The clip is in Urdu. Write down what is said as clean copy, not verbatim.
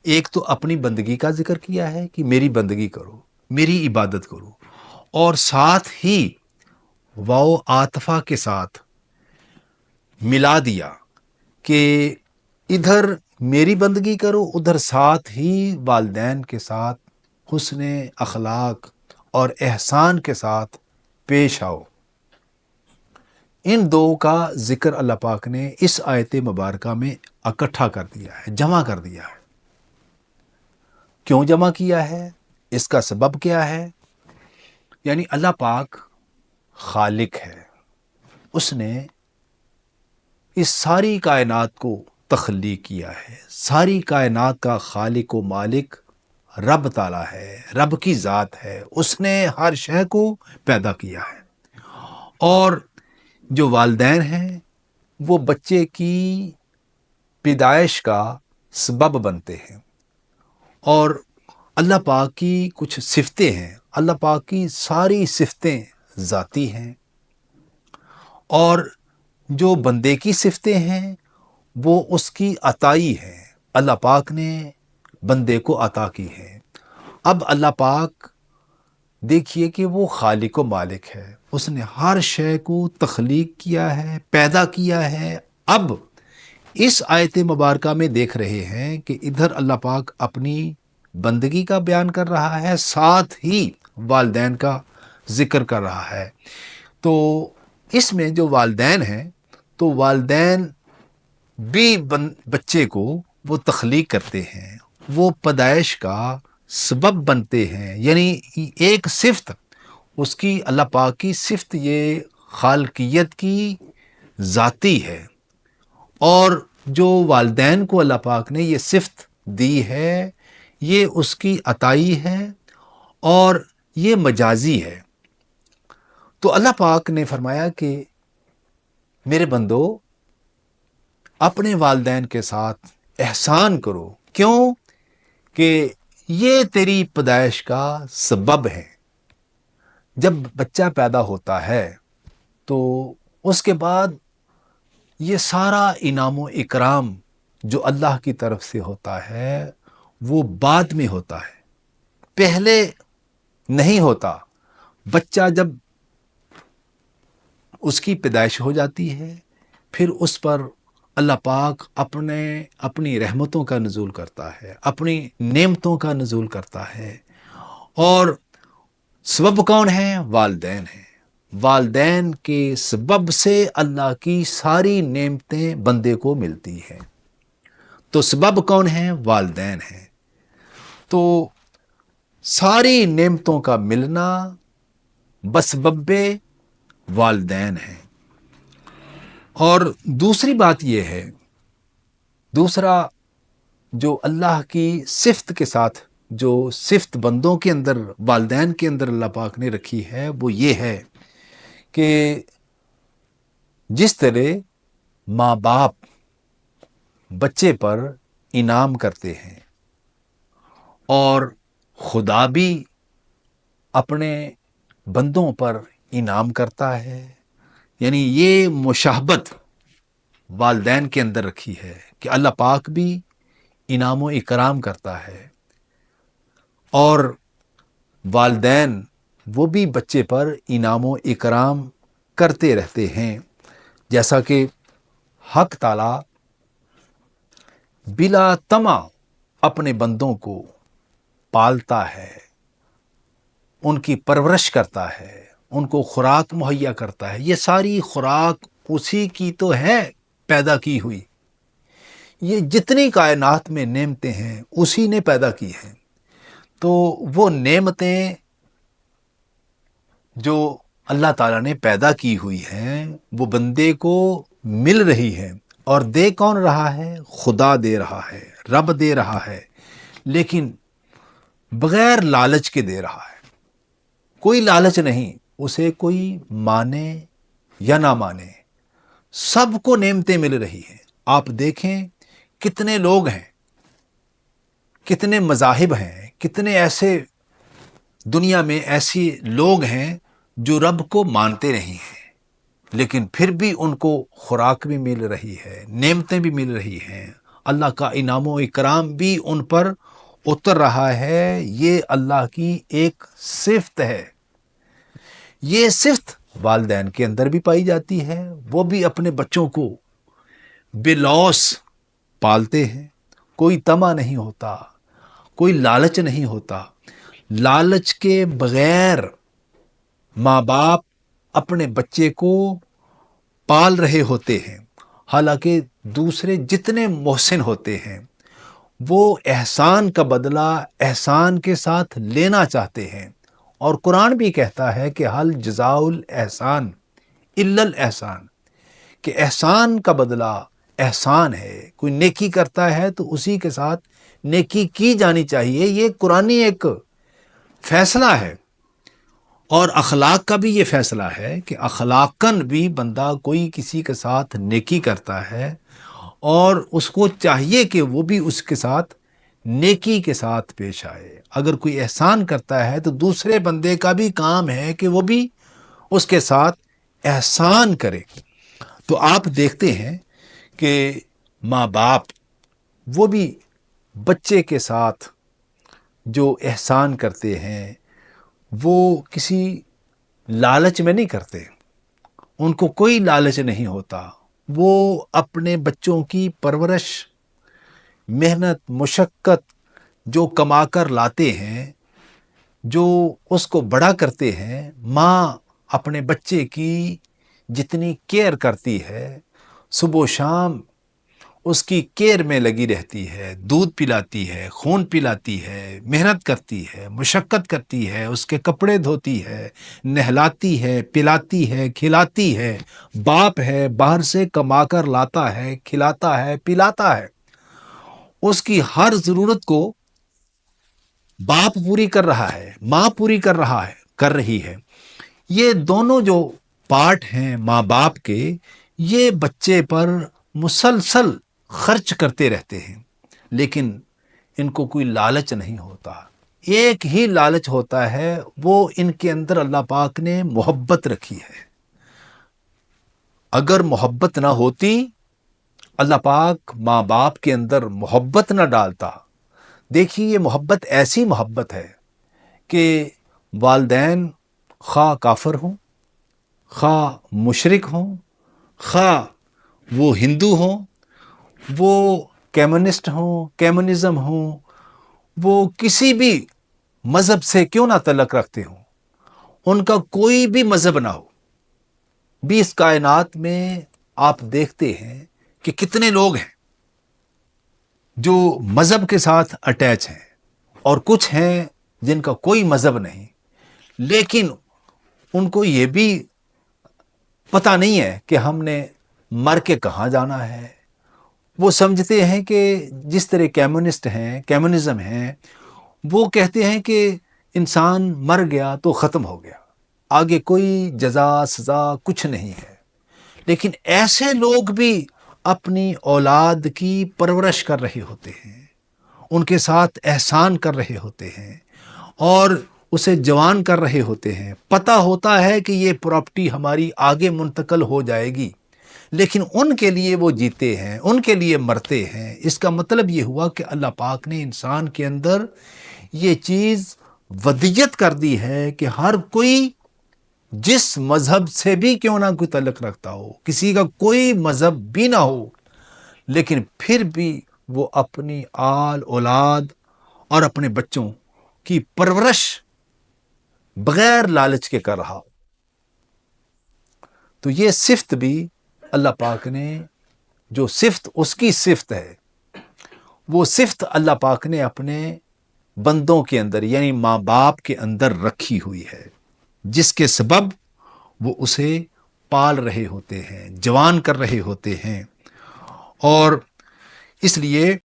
ایک تو اپنی بندگی کا ذکر کیا ہے کہ میری بندگی کرو، میری عبادت کرو، اور ساتھ ہی واو عاطفہ کے ساتھ ملا دیا کہ ادھر میری بندگی کرو، ادھر ساتھ ہی والدین کے ساتھ حسن اخلاق اور احسان کے ساتھ پیش آؤ۔ ان دو کا ذکر اللہ پاک نے اس آیت مبارکہ میں اکٹھا کر دیا ہے، جمع کر دیا ہے۔ کیوں جمع کیا ہے؟ اس کا سبب کیا ہے؟ یعنی اللہ پاک خالق ہے، اس نے اس ساری کائنات کو تخلیق کیا ہے۔ ساری کائنات کا خالق و مالک رب تعالیٰ ہے، رب کی ذات ہے، اس نے ہر شے کو پیدا کیا ہے۔ اور جو والدین ہیں وہ بچے کی پیدائش کا سبب بنتے ہیں، اور اللہ پاک کی کچھ صفتیں ہیں، اللہ پاک کی ساری صفتیں ذاتی ہیں، اور جو بندے کی صفتیں ہیں وہ اس کی عطائی ہیں، اللہ پاک نے بندے کو عطا کی ہیں۔ اب اللہ پاک دیکھیے کہ وہ خالق و مالک ہے، اس نے ہر شے کو تخلیق کیا ہے، پیدا کیا ہے۔ اب اس آیت مبارکہ میں دیکھ رہے ہیں کہ ادھر اللہ پاک اپنی بندگی کا بیان کر رہا ہے، ساتھ ہی والدین کا ذکر کر رہا ہے۔ تو اس میں جو والدین ہیں تو والدین بھی بچے کو وہ تخلیق کرتے ہیں، وہ پیدائش کا سبب بنتے ہیں۔ یعنی ایک صفت اس کی، اللہ پاک کی صفت یہ خالقیت کی ذاتی ہے، اور جو والدین کو اللہ پاک نے یہ صفت دی ہے یہ اس کی عطائی ہے اور یہ مجازی ہے۔ تو اللہ پاک نے فرمایا کہ میرے بندو اپنے والدین کے ساتھ احسان کرو، کیوں کہ یہ تیری پیدائش کا سبب ہے۔ جب بچہ پیدا ہوتا ہے تو اس کے بعد یہ سارا انعام و اکرام جو اللہ کی طرف سے ہوتا ہے وہ بعد میں ہوتا ہے، پہلے نہیں ہوتا۔ بچہ جب اس کی پیدائش ہو جاتی ہے پھر اس پر اللہ پاک اپنی رحمتوں کا نزول کرتا ہے، اپنی نعمتوں کا نزول کرتا ہے، اور سبب کون ہے؟ والدین ہیں۔ والدین کے سبب سے اللہ کی ساری نعمتیں بندے کو ملتی ہیں۔ تو سبب کون ہیں؟ والدین ہیں۔ تو ساری نعمتوں کا ملنا بسبب والدین ہیں۔ اور دوسری بات یہ ہے، دوسرا جو اللہ کی صفت کے ساتھ جو صفت بندوں کے اندر، والدین کے اندر اللہ پاک نے رکھی ہے وہ یہ ہے کہ جس طرح ماں باپ بچے پر انعام کرتے ہیں اور خدا بھی اپنے بندوں پر انعام کرتا ہے، یعنی یہ مشابہت والدین کے اندر رکھی ہے کہ اللہ پاک بھی انعام و اکرام کرتا ہے، اور والدین وہ بھی بچے پر انعام و اکرام کرتے رہتے ہیں، جیسا کہ حق تعالی بلا طمع اپنے بندوں کو پالتا ہے، ان کی پرورش کرتا ہے، ان کو خوراک مہیا کرتا ہے۔ یہ ساری خوراک اسی کی تو ہے پیدا کی ہوئی، یہ جتنی کائنات میں نعمتیں ہیں اسی نے پیدا کی ہیں۔ تو وہ نعمتیں جو اللہ تعالیٰ نے پیدا کی ہوئی ہیں وہ بندے کو مل رہی ہیں، اور دے کون رہا ہے؟ خدا دے رہا ہے، رب دے رہا ہے، لیکن بغیر لالچ کے دے رہا ہے۔ کوئی لالچ نہیں، اسے کوئی مانے یا نہ مانے، سب کو نعمتیں مل رہی ہیں۔ آپ دیکھیں کتنے لوگ ہیں، کتنے مذاہب ہیں، کتنے ایسے دنیا میں ایسے لوگ ہیں جو رب کو مانتے نہیں ہیں، لیکن پھر بھی ان کو خوراک بھی مل رہی ہے، نعمتیں بھی مل رہی ہیں، اللہ کا انعام و اکرام بھی ان پر اتر رہا ہے۔ یہ اللہ کی ایک صفت ہے۔ یہ صفت والدین کے اندر بھی پائی جاتی ہے، وہ بھی اپنے بچوں کو بے لوث پالتے ہیں، کوئی طمع نہیں ہوتا، کوئی لالچ نہیں ہوتا۔ لالچ کے بغیر ماں باپ اپنے بچے کو پال رہے ہوتے ہیں، حالانکہ دوسرے جتنے محسن ہوتے ہیں وہ احسان کا بدلہ احسان کے ساتھ لینا چاہتے ہیں، اور قرآن بھی کہتا ہے کہ حل جزاء الاحسان الا الاحسان، کہ احسان کا بدلہ احسان ہے۔ کوئی نیکی کرتا ہے تو اسی کے ساتھ نیکی کی جانی چاہیے۔ یہ قرآنی ایک فیصلہ ہے، اور اخلاق کا بھی یہ فیصلہ ہے کہ اخلاقاً بھی بندہ کوئی کسی کے ساتھ نیکی کرتا ہے اور اس کو چاہیے کہ وہ بھی اس کے ساتھ نیکی کے ساتھ پیش آئے۔ اگر کوئی احسان کرتا ہے تو دوسرے بندے کا بھی کام ہے کہ وہ بھی اس کے ساتھ احسان کرے۔ تو آپ دیکھتے ہیں کہ ماں باپ وہ بھی بچے کے ساتھ جو احسان کرتے ہیں وہ کسی لالچ میں نہیں کرتے، ان کو کوئی لالچ نہیں ہوتا۔ وہ اپنے بچوں کی پرورش، محنت، مشقت جو کما کر لاتے ہیں، جو اس کو بڑا کرتے ہیں، ماں اپنے بچے کی جتنی کیئر کرتی ہے، صبح و شام اس کی کیئر میں لگی رہتی ہے، دودھ پلاتی ہے، خون پلاتی ہے، محنت کرتی ہے، مشقت کرتی ہے، اس کے کپڑے دھوتی ہے، نہلاتی ہے، پلاتی ہے، کھلاتی ہے۔ باپ ہے، باہر سے کما کر لاتا ہے، کھلاتا ہے، پلاتا ہے۔ اس کی ہر ضرورت کو باپ پوری کر رہا ہے، ماں پوری کر رہی ہے۔ یہ دونوں جو پارٹ ہیں ماں باپ کے، یہ بچے پر مسلسل خرچ کرتے رہتے ہیں، لیکن ان کو کوئی لالچ نہیں ہوتا۔ ایک ہی لالچ ہوتا ہے، وہ ان کے اندر اللہ پاک نے محبت رکھی ہے۔ اگر محبت نہ ہوتی، اللہ پاک ماں باپ کے اندر محبت نہ ڈالتا۔ دیکھیے، یہ محبت ایسی محبت ہے کہ والدین خواہ کافر ہوں، خواہ مشرک ہوں، خواہ وہ ہندو ہوں، وہ کمیونسٹ ہوں، کمیونزم ہوں، وہ کسی بھی مذہب سے کیوں نہ تعلق رکھتے ہوں، ان کا کوئی بھی مذہب نہ ہو، بھی اس کائنات میں آپ دیکھتے ہیں کہ کتنے لوگ ہیں جو مذہب کے ساتھ اٹیچ ہیں، اور کچھ ہیں جن کا کوئی مذہب نہیں، لیکن ان کو یہ بھی پتہ نہیں ہے کہ ہم نے مر کے کہاں جانا ہے۔ وہ سمجھتے ہیں کہ جس طرح کمیونسٹ ہیں، کمیونزم ہیں، وہ کہتے ہیں کہ انسان مر گیا تو ختم ہو گیا، آگے کوئی جزا سزا کچھ نہیں ہے۔ لیکن ایسے لوگ بھی اپنی اولاد کی پرورش کر رہے ہوتے ہیں، ان کے ساتھ احسان کر رہے ہوتے ہیں، اور اسے جوان کر رہے ہوتے ہیں۔ پتہ ہوتا ہے کہ یہ پراپرٹی ہماری آگے منتقل ہو جائے گی، لیکن ان کے لیے وہ جیتے ہیں، ان کے لیے مرتے ہیں۔ اس کا مطلب یہ ہوا کہ اللہ پاک نے انسان کے اندر یہ چیز ودیت کر دی ہے کہ ہر کوئی جس مذہب سے بھی کیوں نہ کوئی تعلق رکھتا ہو، کسی کا کوئی مذہب بھی نہ ہو، لیکن پھر بھی وہ اپنی آل اولاد اور اپنے بچوں کی پرورش بغیر لالچ کے کر رہا ہو۔ تو یہ صفت بھی اللہ پاک نے، جو صفت اس کی صفت ہے، وہ صفت اللہ پاک نے اپنے بندوں کے اندر یعنی ماں باپ کے اندر رکھی ہوئی ہے، جس کے سبب وہ اسے پال رہے ہوتے ہیں، جوان کر رہے ہوتے ہیں۔ اور اس لیے